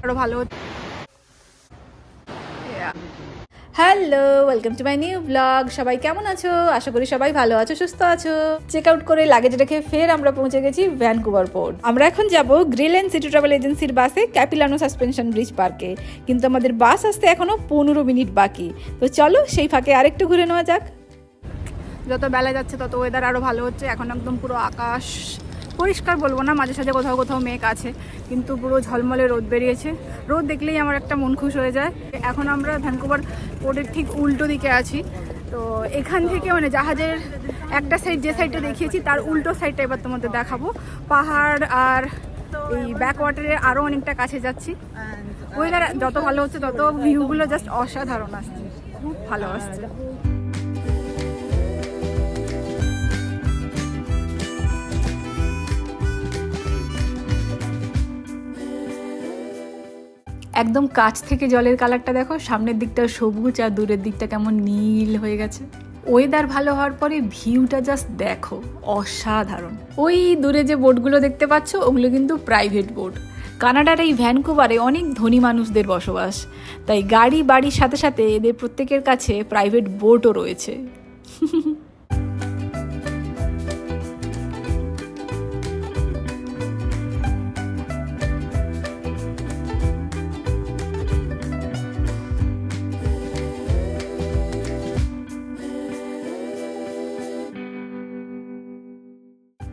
আরো ভালো। Hello, welcome to my new blog. সবাই কেমন আছো? আশা করি সবাই ভালো আছো, সুস্থ আছো। চেক আউট করে লাগেজ রেখে ফের আমরা পৌঁছে গেছি ভ্যানকুভার পোর্ট। আমরা এখন যাব গ্রিলেন সিটি ট্রাভেল এজেন্সির বাসে ক্যাপিলানো সাসপেনশন ব্রিজ পার্কে, কিন্তু আমাদের বাস আসতে এখনো 15 মিনিট বাকি। তো চলো সেই ফাঁকে আরেকটু ঘুরে নেওয়া যাক। যত বেলা যাচ্ছে তত ওয়েদার আরো ভালো হচ্ছে। এখন একদম পুরো আকাশ পরিষ্কার বলবো না, মাঝে সাঝে কোথাও কোথাও মেঘ আছে, কিন্তু পুরো ঝলমলে রোদ বেরিয়েছে। রোদ দেখলেই আমার একটা মন খুশ হয়ে যায়। এখন আমরা ভ্যানকুভার পোর্টের ঠিক উল্টো দিকে আছি। তো এখান থেকে মানে জাহাজের একটা সাইড, যে সাইডটা দেখিয়েছি তার উল্টো সাইডটা এবার তোমাদের দেখাবো। পাহাড় আর এই ব্যাক ওয়াটারের আরও অনেকটা কাছে যাচ্ছি। ওয়েদার যত ভালো হচ্ছে তত ভিউগুলো জাস্ট অসাধারণ আসছে, খুব ভালো আসছে। একদম কাছ থেকে জলের কালারটা দেখো, সামনের দিকটা সবুজ আর দূরের দিকটা কেমন নীল হয়ে গেছে। ওয়েদার ভালো হওয়ার পরে ভিউটা জাস্ট দেখো, অসাধারণ। ওই দূরে যে বোটগুলো দেখতে পাচ্ছ ওগুলো কিন্তু প্রাইভেট বোট। কানাডার এই ভ্যানকুভারে অনেক ধনী মানুষদের বসবাস, তাই গাড়ি বাড়ির সাথে সাথে এদের প্রত্যেকের কাছে প্রাইভেট বোটও রয়েছে।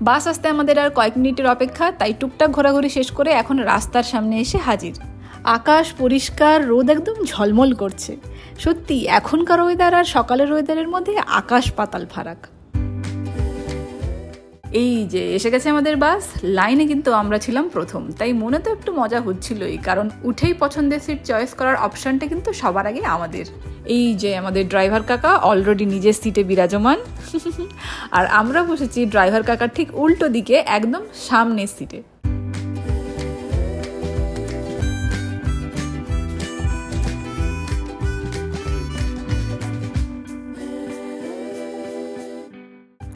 বাস আসতে আমাদের আর কয়েক মিনিটের অপেক্ষা, তাই টুকটাক ঘোরাঘুরি শেষ করে এখন রাস্তার সামনে এসে হাজির। আকাশ পরিষ্কার, রোদ একদম ঝলমল করছে। সত্যি এখনকার ওয়েদার আর সকালের ওয়েদারের মধ্যে আকাশ পাতাল ফারাক। এই যে এসে গেছে আমাদের বাস। লাইনে কিন্তু আমরা ছিলাম প্রথম, তাই মনে তো একটু মজা হচ্ছিলই, কারণ উঠেই পছন্দের সিট চয়েস করার অপশনটা কিন্তু সবার আগে আমাদের। এই যে আমাদের ড্রাইভার কাকা অলরেডি নিজের সিটে বিরাজমান, আর আমরা বসেছি ড্রাইভার কাকার ঠিক উল্টো দিকে, একদম সামনের সিটে।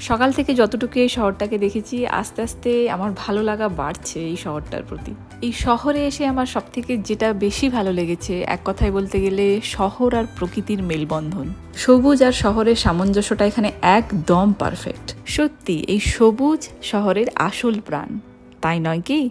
সকাল থেকে যতটুকু এই শহরটাকে দেখেছি, আস্তে আস্তে আমার ভালো লাগা বাড়ছে এই শহরটার প্রতি। এই শহরে এসে আমার সব থেকে যেটা বেশি ভালো লেগেছে, এক কথায় বলতে গেলে শহর আর প্রকৃতির মেলবন্ধন। সবুজ আর শহরের সামঞ্জস্যটা এখানে একদম পারফেক্ট। সত্যি এই সবুজ শহরের আসল প্রাণ, তাই নয় কি?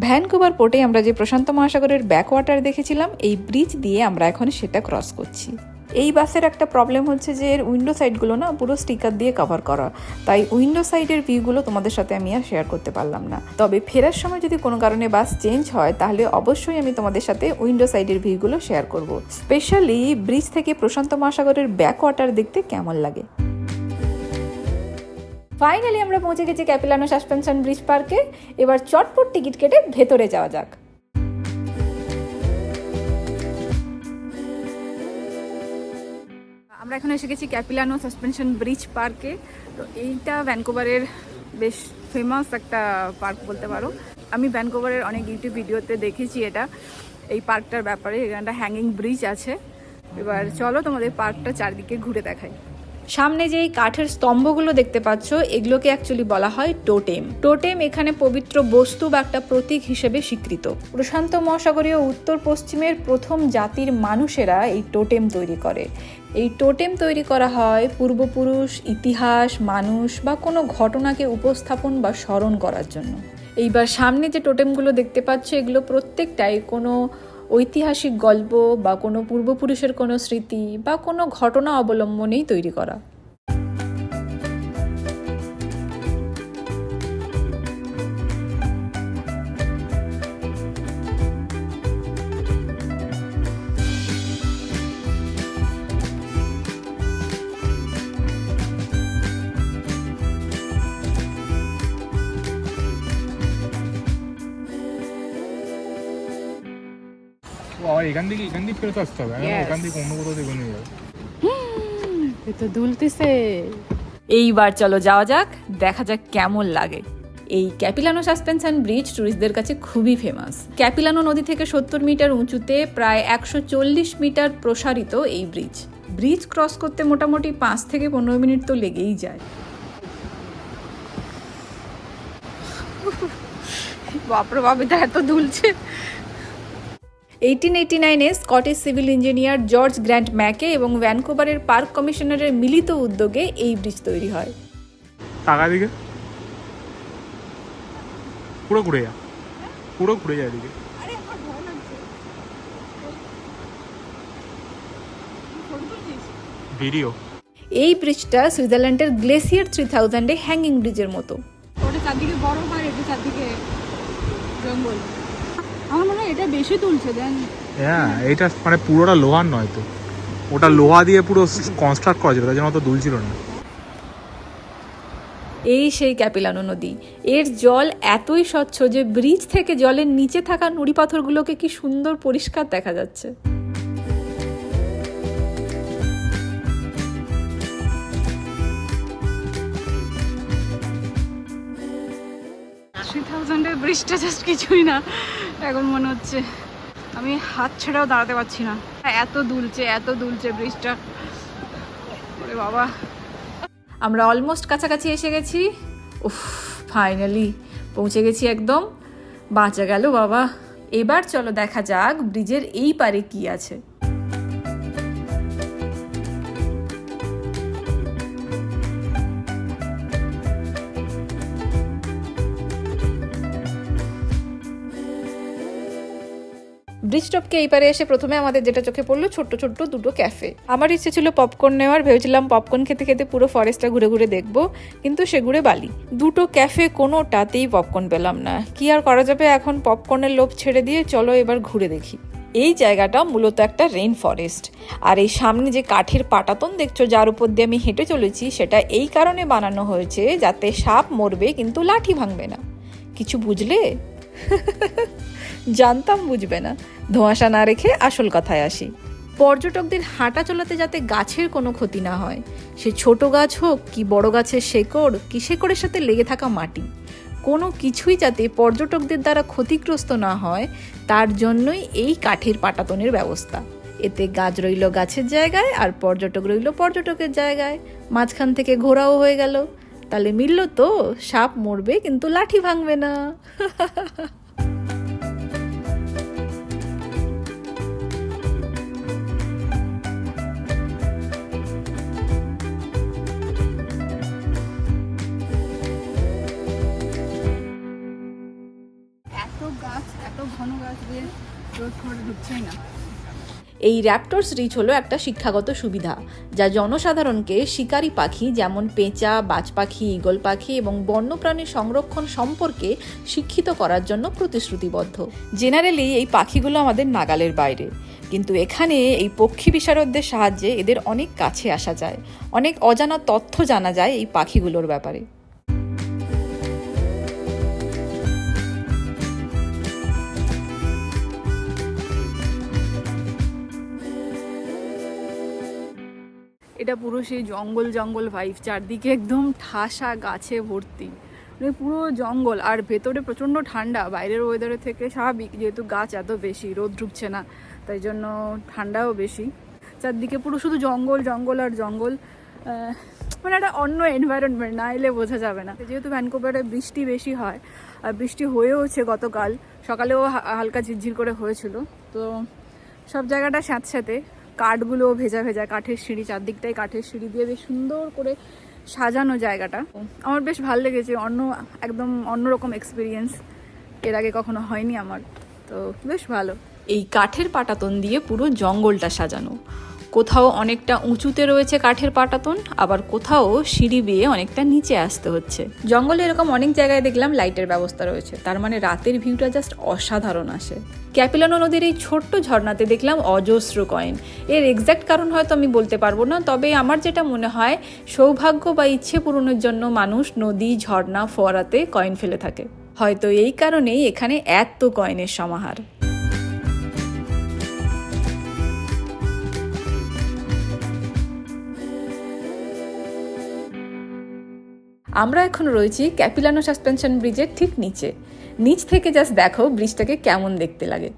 ভ্যানকুভার পোর্টে আমরা যে প্রশান্ত মহাসাগরের ব্যাকওয়াটার দেখেছিলাম, এই ব্রিজ দিয়ে আমরা এখন সেটা ক্রস করছি। এই বাসের একটা প্রবলেম হচ্ছে যে এর উইন্ডো সাইডগুলো না পুরো স্টিকার দিয়ে কভার করা, তাই উইন্ডো সাইডের ভিউগুলো তোমাদের সাথে আমি আর শেয়ার করতে পারলাম না। তবে ফেরার সময় যদি কোনো কারণে বাস চেঞ্জ হয়, তাহলে অবশ্যই আমি তোমাদের সাথে উইন্ডো সাইডের ভিউগুলো শেয়ার করব। স্পেশালি ব্রিজ থেকে প্রশান্ত মহাসাগরের ব্যাকওয়াটার দেখতে কেমন লাগে। ফাইনালি আমরা পৌঁছে গেছি ক্যাপিলানো সাসপেনশন ব্রিজ পার্কে। এবার চটপট টিকিট কেটে ভেতরে যাওয়া যাক। আমরা এখন এসে গেছি ক্যাপিলানো সাসপেনশন ব্রিজ পার্কে। তো এইটা ভ্যানকুভারের বেশ ফেমাস একটা পার্ক বলতে পারো। আমি ভ্যানকুভারের অনেক ইউটিউব ভিডিওতে দেখেছি এটা, এই পার্কটার ব্যাপারে। এখানটা হ্যাঙ্গিং ব্রিজ আছে। এবার চলো তোমাদের পার্কটা চারদিকে ঘুরে দেখাই। সামনে যে এই কাঠের স্তম্ভগুলো দেখতে পাচ্ছ, এগুলোকে অ্যাকচুয়ালি বলা হয় টোটেম। টোটেম এখানে পবিত্র বস্তু বা একটা প্রতীক হিসেবে স্বীকৃত। প্রশান্ত মহাসাগরীয় উত্তর পশ্চিমের প্রথম জাতির মানুষেরা এই টোটেম তৈরি করে। এই টোটেম তৈরি করা হয় পূর্বপুরুষ, ইতিহাস, মানুষ বা কোনো ঘটনাকে উপস্থাপন বা স্মরণ করার জন্য। এইবার সামনে যে টোটেমগুলো দেখতে পাচ্ছ, এগুলো প্রত্যেকটাই কোনো ঐতিহাসিক গল্প বা কোনো পূর্বপুরুষের কোনো স্মৃতি বা কোনো ঘটনা অবলম্বনেই তৈরি করা। এখান থেকে ফেরত আসতে হবে, এখান থেকে অন্য কোথাও দেখে নিয়ে যাবে। তো দুলতেছে। এইবার চলো যাওয়া যাক, দেখা যাক কেমন লাগে। এই ক্যাপিলানো সাসপেনশন ব্রিজ ট্যুরিস্টদের কাছে খুবই ফেমাস। ক্যাপিলানো নদী থেকে 70 মিটার উঁচুতে প্রায় 140 মিটার প্রসারিত এই ব্রিজ। ব্রিজ ক্রস করতে মোটামুটি 5 থেকে 15 মিনিট তো লেগেই যায়। বাপরে বাপ, এটা এত দুলছে। 1889-এ Scottish civil engineer George Grant Mackay এবং ভ্যানকুভারের পার্ক কমিশনারের মিলিত উদ্যোগে এই ব্রিজ তৈরি হয়। টাকা দিকে পুরো ঘুরে যা, পুরো ঘুরে যায় এদিকে। ভিডিও। এই ব্রিজটা সুইজারল্যান্ডের গ্লেসিয়ার 3000-এ হ্যাঙ্গিং ব্রিজের মতো। ওটা চারদিকে বরফ আর এটা চারদিকে জঙ্গল। আমার মনে হয় এটা বেশি তুলছে দেন। হ্যাঁ, এইটা মানে পুরোটা লোহার নয় তো, ওটা লোহা দিয়ে পুরো কনস্ট্রাক্ট করা ছিল, তার জন্য অত দুলছিল না। এই সেই ক্যাপিলানো নদী। এর জল এতই স্বচ্ছ যে ব্রিজ থেকে জলের নিচে থাকা নুড়ি পাথরগুলোকে কি সুন্দর পরিষ্কার দেখা যাচ্ছে। 3000-এর ব্রিজটা জাস্ট কিছুই না এখন মনে হচ্ছে। আমি হাত ছেড়েও দাঁড়াতে পারছি না, এত দুলছে ব্রিজটা। ওরে বাবা, আমরা অলমোস্ট কাছাকাছি এসে গেছি। উফ, ফাইনালি পৌঁছে গেছি একদম। বাঁচা গেল বাবা। এবার চলো দেখা যাক ব্রিজের এই পারে কি আছে। ব্রিজ টপকে এই পারে এসে প্রথমে আমাদের যেটা চোখে পড়লো ছোট্ট ছোট্ট দুটো ক্যাফে। আমার ইচ্ছে ছিল পপকর্ন নেওয়ার, ভেবেছিলাম পপকর্ন খেতে খেতে পুরো ফরেস্টটা ঘুরে ঘুরে দেখবো, কিন্তু সে ঘুরে বালি। দুটো ক্যাফে কোনোটাতেই পপকর্ন পেলাম না। কি আর করা যাবে, এখন পপকর্নের লোভ ছেড়ে দিয়ে চলো এবার ঘুরে দেখি। এই জায়গাটা মূলত একটা রেইন ফরেস্ট, আর এই সামনে যে কাঠের পাটাতন দেখছো যার উপর দিয়ে আমি হেঁটে চলেছি, সেটা এই কারণে বানানো হয়েছে যাতে সাপ মরবে কিন্তু লাঠি ভাঙবে না। কিছু বুঝলে? জানতাম বুঝবে না। ধোঁয়াশা না রেখে আসল কথায় আসি। পর্যটকদের হাঁটা চলাতে যাতে গাছের কোনো ক্ষতি না হয়, সে ছোট গাছ হোক কি বড় গাছের শেকড় কি শেকড়ের সাথে লেগে থাকা মাটি, কোনো কিছুই যাতে পর্যটকদের দ্বারা ক্ষতিগ্রস্ত না হয়, তার জন্যই এই কাঠের পাটাতনের ব্যবস্থা। এতে গাছ রইল গাছের জায়গায় আর পর্যটক রইল পর্যটকের জায়গায়, মাঝখান থেকে ঘোরাও হয়ে গেল। তাহলে মিলল তো, সাপ মরবে কিন্তু লাঠি ভাঙবে না। এত ঘন গাছ দিয়ে রোদ করে ঢুকছেই না। এই র্যাপটরস রিচ হলো একটা শিক্ষাগত সুবিধা, যা জনসাধারণকে শিকারী পাখি যেমন পেঁচা, বাজ পাখি, ঈগল পাখি এবং বন্যপ্রাণী সংরক্ষণ সম্পর্কে শিক্ষিত করার জন্য প্রতিশ্রুতিবদ্ধ। জেনারেলি এই পাখিগুলো আমাদের নাগালের বাইরে, কিন্তু এখানে এই পক্ষী বিশারদদের সাহায্যে এদের অনেক কাছে আসা যায়, অনেক অজানা তথ্য জানা যায় এই পাখিগুলোর ব্যাপারে। এটা পুরো সেই জঙ্গল ভাইব, চারদিকে একদম ঠাসা গাছে ভর্তি, মানে পুরো জঙ্গল। আর ভেতরে প্রচণ্ড ঠান্ডা, বাইরের ওয়েদারের থেকে স্বাভাবিক, যেহেতু গাছ এত বেশি, রোদ ঢুকছে না, তাই জন্য ঠান্ডাও বেশি। চারদিকে পুরো শুধু জঙ্গল আর জঙ্গল, মানে একটা অন্য এনভায়রনমেন্ট, না এলে বোঝা যাবে না। যেহেতু ভ্যানকুভারে বৃষ্টি বেশি হয়, আর বৃষ্টি হয়েওছে, গতকাল সকালেও হালকা ঝিরঝির করে হয়েছিল, তো সব জায়গাটা স্যাঁতস্যাঁতে, কাঠগুলো ভেজা কাঠের সিঁড়ি, চারদিকটাই কাঠের সিঁড়ি দিয়ে বেশ সুন্দর করে সাজানো জায়গাটা। আমার বেশ ভালো লেগেছে, একদম অন্যরকম এক্সপিরিয়েন্স, এর আগে কখনো হয়নি আমার, তো বেশ ভালো। এই কাঠের পাটাতন দিয়ে পুরো জঙ্গলটা সাজানো। কোথাও অনেকটা উঁচুতে রয়েছে কাঠের পাটাতন, আবার কোথাও সিঁড়ি বেয়ে অনেকটা নিচে আসতে হচ্ছে। জঙ্গলে এরকম অনেক জায়গায় দেখলাম লাইটের ব্যবস্থা রয়েছে, তার মানে রাতের ভিউটা জাস্ট অসাধারণ আসে। ক্যাপিলানো নদীর এই ছোট্ট ঝর্ণাতে দেখলাম অজস্র কয়েন। এর এক্স্যাক্ট কারণ হয়তো আমি বলতে পারবো না, তবে আমার যেটা মনে হয় সৌভাগ্য বা ইচ্ছে পূরণের জন্য মানুষ নদী, ঝর্ণা, ফোয়ারাতে কয়েন ফেলে থাকে। হয়তো এই কারণেই এখানে এত কয়েনের সমাহার। আমরা এখন রয়েছি ক্যাপিলানো সাসপেনশন ব্রিজের ঠিক নিচে। নিচ থেকে জাস্ট দেখো ব্রিজটাকে কেমন দেখতে লাগে।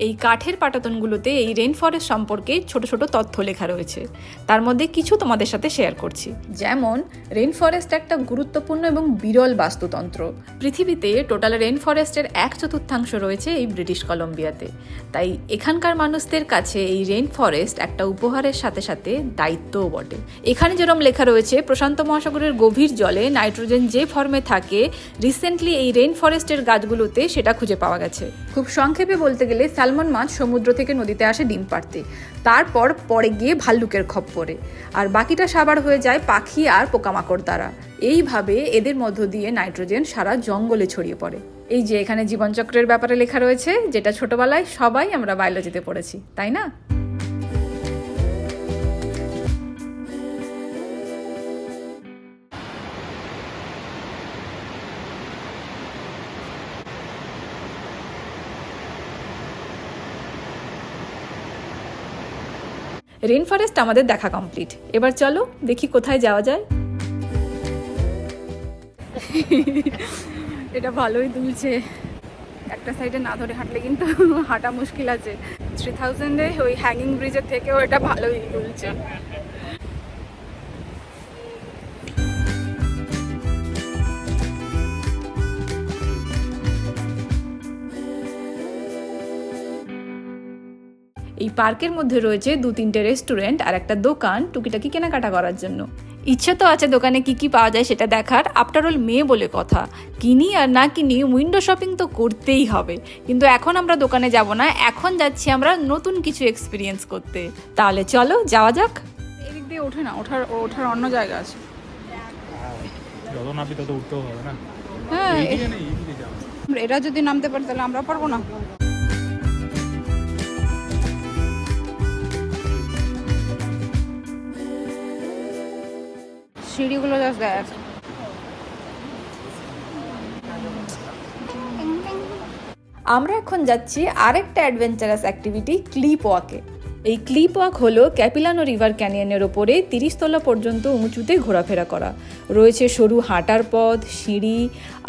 এই কাঠের পাটাতনগুলোতে এই রেইন ফরেস্ট সম্পর্কে ছোট ছোট তথ্য লেখা রয়েছে, তার মধ্যে কিছু তোমাদের সাথে শেয়ার করছি। যেমন রেইন ফরেস্ট একটা গুরুত্বপূর্ণ এবং বিরল বাস্তুতন্ত্র। পৃথিবীতে টোটাল রেইন ফরেস্টের 1/4 রয়েছে এই ব্রিটিশ কলম্বিয়াতে। তাই এখানকার মানুষদের কাছে এই রেইন ফরেস্ট একটা উপহারের সাথে সাথে দায়িত্বও বটে। এখানে যেরকম লেখা রয়েছে, প্রশান্ত মহাসাগরের গভীর জলে নাইট্রোজেন যে ফর্মে থাকে, রিসেন্টলি এই রেইন ফরেস্টের গাছগুলোতে সেটা খুঁজে পাওয়া গেছে। খুব সংক্ষেপে বলতে গেলে স্যালমন মাছ সমুদ্র থেকে নদীতে আসে ডিম পাড়তে, তারপর পরে গিয়ে ভাল্লুকের খপ্পরে, আর বাকিটা সাবার হয়ে যায় পাখি আর পোকামাকড় দ্বারা। এইভাবে এদের মধ্য দিয়ে নাইট্রোজেন সারা জঙ্গলে ছড়িয়ে পড়ে। এই যে এখানে জীবনচক্রের ব্যাপারে লেখা রয়েছে, যেটা ছোটবেলায় সবাই আমরা বায়োলজিতে পড়েছি, তাই না? রেইন ফরেস্ট আমাদের দেখা কমপ্লিট। এবার চলো দেখি কোথায় যাওয়া যায়। এটা ভালোই দুলছে, একটা সাইডে না ধরে হাঁটলে কিন্তু হাঁটা মুশকিল আছে। 3000-এ ওই হ্যাঙ্গিং ব্রিজের থেকেও এটা ভালোই দুলছে। এই পার্কের মধ্যে রয়েছে 2-3টে রেস্টুরেন্ট আর একটা দোকান টুকিটাকি কেনাকাটা করার জন্য। ইচ্ছে তো আছে দোকানে কি কি পাওয়া যায় সেটা দেখার, আফটার অল মেয়ে বলে কথা, কিনি আর না কিনি উইন্ডো শপিং তো করতেই হবে। কিন্তু এখন আমরা দোকানে যাব না, এখন যাচ্ছি আমরা নতুন কিছু এক্সপিরিয়েন্স করতে। তাহলে চলো যাওয়া যাক। এদিক দিয়ে ওঠে না, ওঠার অন্য জায়গা আছে। যত নামবি তত উঠতেও হবে না। হ্যাঁ, এইদিকে না, এইদিকে যাও। এরা যদি নামতে পারে তাহলে আমরা পারবো না। সিঁড়িগুলো জাস্ট দেখ। আমরা এখন যাচ্ছি আরেকটা অ্যাডভেঞ্চারাস অ্যাক্টিভিটি, ক্লিপ ওয়াকে। এই ক্লিপ ওয়াক হলো ক্যাপিলানো রিভার ক্যানিয়নের ওপরে 30 তলা পর্যন্ত উঁচুতে ঘোরাফেরা করা। রয়েছে সরু হাঁটার পথ, সিঁড়ি,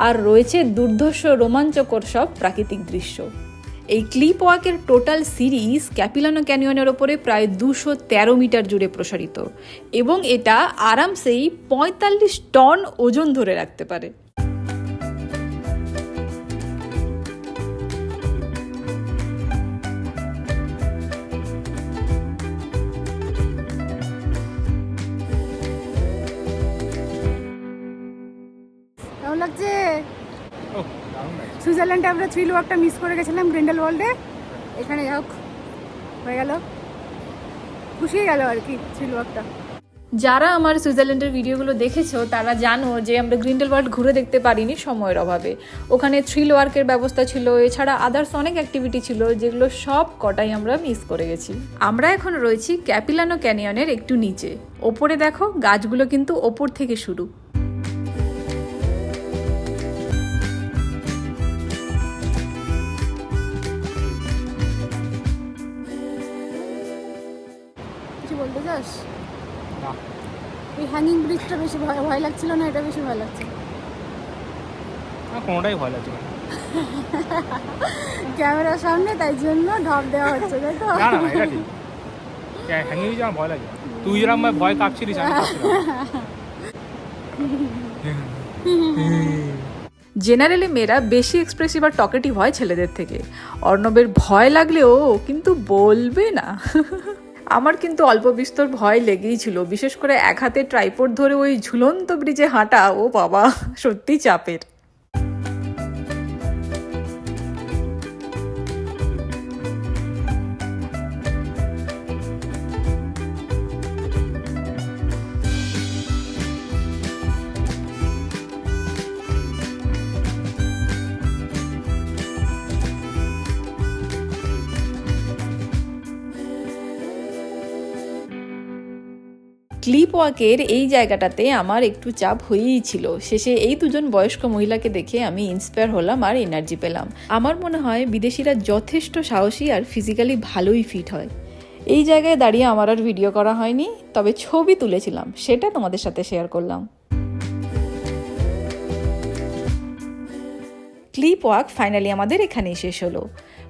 আর রয়েছে দুর্ধর্ষ রোমাঞ্চকর সব প্রাকৃতিক দৃশ্য। এই ক্লিপ ওয়াকের টোটাল সিরিজ ক্যাপিলানো ক্যানিয়নের ওপরে প্রায় 213 মিটার জুড়ে প্রসারিত, এবং এটা আরামসেই 45 টন ওজন ধরে রাখতে পারে। কেমন লাগছে? ওহ, দারুণ লাগছে। সুইজারল্যান্ডে আমরা থ্রিল ওয়াকটা মিস করে গেছিলাম গ্রিন্ডেল ওয়ার্ল্ডে, এখানে যাই হোক হয়ে গেল, খুশি হয়ে গেল আর কি থ্রিল ওয়াকটা। যারা আমার সুইজারল্যান্ডের ভিডিওগুলো দেখেছো তারা জানো যে আমরা গ্রিন্ডেল ওয়ার্ল্ড ঘুরে দেখতে পারিনি সময়ের অভাবে। ওখানে থ্রিল ওয়ার্কের ব্যবস্থা ছিল, এছাড়া আদার্স অনেক অ্যাক্টিভিটি ছিল, যেগুলো সব কটাই আমরা মিস করে গেছি। আমরা এখন রয়েছি ক্যাপিলানো ক্যানিয়নের একটু নিচে। ওপরে দেখো গাছগুলো কিন্তু ওপর থেকে শুরু। কিছু বলতে চাস? না, এই হ্যাঙ্গিং ব্রিজটা বেশি ভয় লাগছিল না, এটা বেশি ভয় লাগছে? না, কোনোটাই ভয় লাগছে না। ক্যামেরার সামনে তাই জন্য ঢপ দেওয়া হচ্ছে, তাই তো? না না, এটা ঠিক। হ্যাঙ্গিং ব্রিজে আমার ভয় লাগে। তুই যেরকম ভয় কাঁপছিলিস, আমি জেনারেলি মেয়েরা বেশি এক্সপ্রেসিভ আর টকেটিভ হয় ছেলেদের থেকে। অর্ণবের ভয় লাগলেও কিন্তু বলবে না। আমার কিন্তু অল্প বিস্তর ভয় লেগেই ছিল, বিশেষ করে এক হাতে ট্রাইপড ধরে ওই ঝুলন্ত ব্রিজে হাঁটা, ও বাবা সত্যি চাপের। ক্লিপ ওয়াকের এই জায়গাটাতে আমার একটু চাপ হয়েই ছিল। শেষে এই দুজন বয়স্ক মহিলাকে দেখে আমি ইন্সপায়ার হলাম আর এনার্জি পেলাম। আমার মনে হয় বিদেশিরা যথেষ্ট সাহসী আর ফিজিক্যালি ভালোই ফিট হয়। এই জায়গায় দাঁড়িয়ে আমার আর ভিডিও করা হয়নি, তবে ছবি তুলেছিলাম, সেটা তোমাদের সাথে শেয়ার করলাম। ক্লিপ ওয়াক ফাইনালি আমাদের এখানেই শেষ হলো।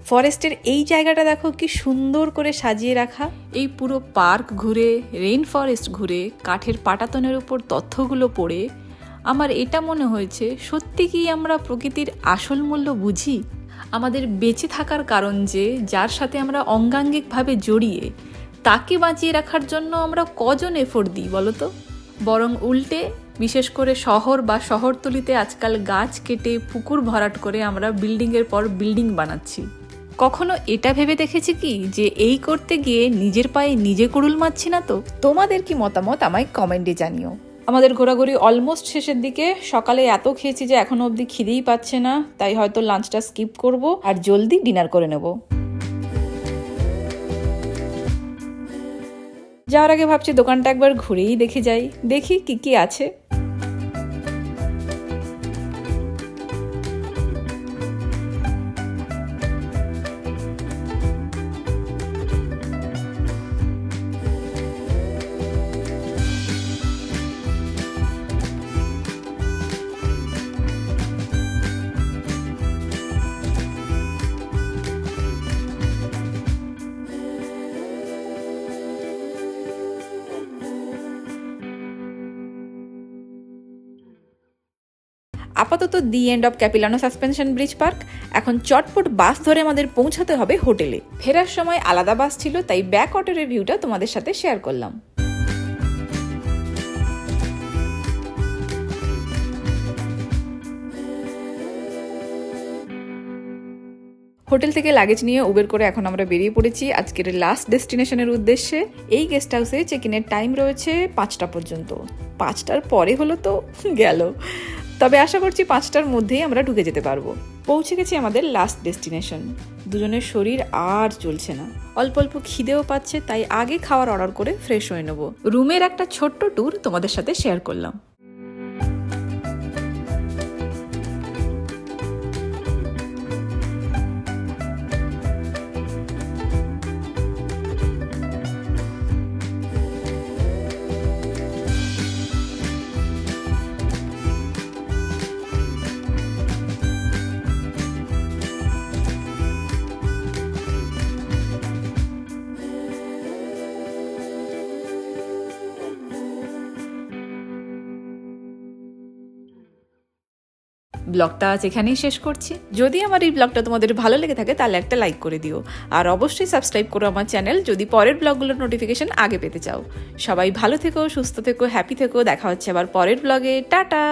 ফরেস্টের এই জায়গাটা দেখো কি সুন্দর করে সাজিয়ে রাখা। এই পুরো পার্ক ঘুরে, রেইন ফরেস্ট ঘুরে, কাঠের পাটাতনের উপর তথ্যগুলো পড়ে আমার এটা মনে হয়েছে, সত্যি কি আমরা প্রকৃতির আসল মূল্য বুঝি? আমাদের বেঁচে থাকার কারণ যে, যার সাথে আমরা অঙ্গাঙ্গিকভাবে জড়িয়ে, তাকে বাঁচিয়ে রাখার জন্য আমরা কজন এফোর্ট দিই বলো তো? বরং উল্টে, বিশেষ করে শহর বা শহরতলিতে আজকাল গাছ কেটে পুকুর ভরাট করে আমরা বিল্ডিংয়ের পর বিল্ডিং বানাচ্ছি। কখনো এটা ভেবে দেখেছি কি যে এই করতে গিয়ে নিজের পায়ে নিজে কুড়ুল মারছি না তো? তোমাদের কি মতামত আমায় কমেন্টে জানিও। আমাদের ঘোরাঘুরি অলমোস্ট শেষের দিকে। সকালে এত খেয়েছি যে এখনো অবধি খিদেই পাচ্ছে না, তাই হয়তো লাঞ্চটা স্কিপ করব আর জলদি ডিনার করে নেব। যাওয়ার আগে ভাবছি দোকানটা একবার ঘুরেই দেখে যাই, দেখি কি কি আছে। আপাতত the end of Capilano suspension bridge park. এখন চটপট বাস ধরে আমাদের পৌঁছাতে হবে হোটেলে। ফেরার সময় আলাদা বাস ছিল, তাই ব্যাক ওয়াটারের ভিউটা তোমাদের সাথে শেয়ার করলাম। হোটেল থেকে লাগেজ নিয়ে উবের করে এখন আমরা বেরিয়ে পড়েছি আজকের লাস্ট ডেস্টিনেশনের উদ্দেশ্যে। এই গেস্ট হাউসে চেক ইনের টাইম রয়েছে 5টা পর্যন্ত। 5টার পরে হলো তো গেল, তবে আশা করছি 5টার মধ্যেই আমরা ঢুকে যেতে পারবো। পৌঁছে গেছি আমাদের লাস্ট ডেস্টিনেশন। দুজনের শরীর আর চলছে না, অল্প অল্প খিদেও পাচ্ছে, তাই আগে খাওয়ার অর্ডার করে ফ্রেশ হয়ে নেব। রুমের একটা ছোট্ট ট্যুর তোমাদের সাথে শেয়ার করলাম। ব্লগটা আজ এখানেই শেষ করছি। যদি আমার এই ব্লগটা তোমাদের ভালো লেগে থাকে তাহলে একটা লাইক করে দিও, আর অবশ্যই সাবস্ক্রাইব করো আমার চ্যানেল যদি পরের ব্লগগুলোর নোটিফিকেশন আগে পেতে চাও। সবাই ভালো থেকো, সুস্থ থেকো, হ্যাপি থেকো। দেখা হচ্ছে আবার পরের ব্লগে। টাটা।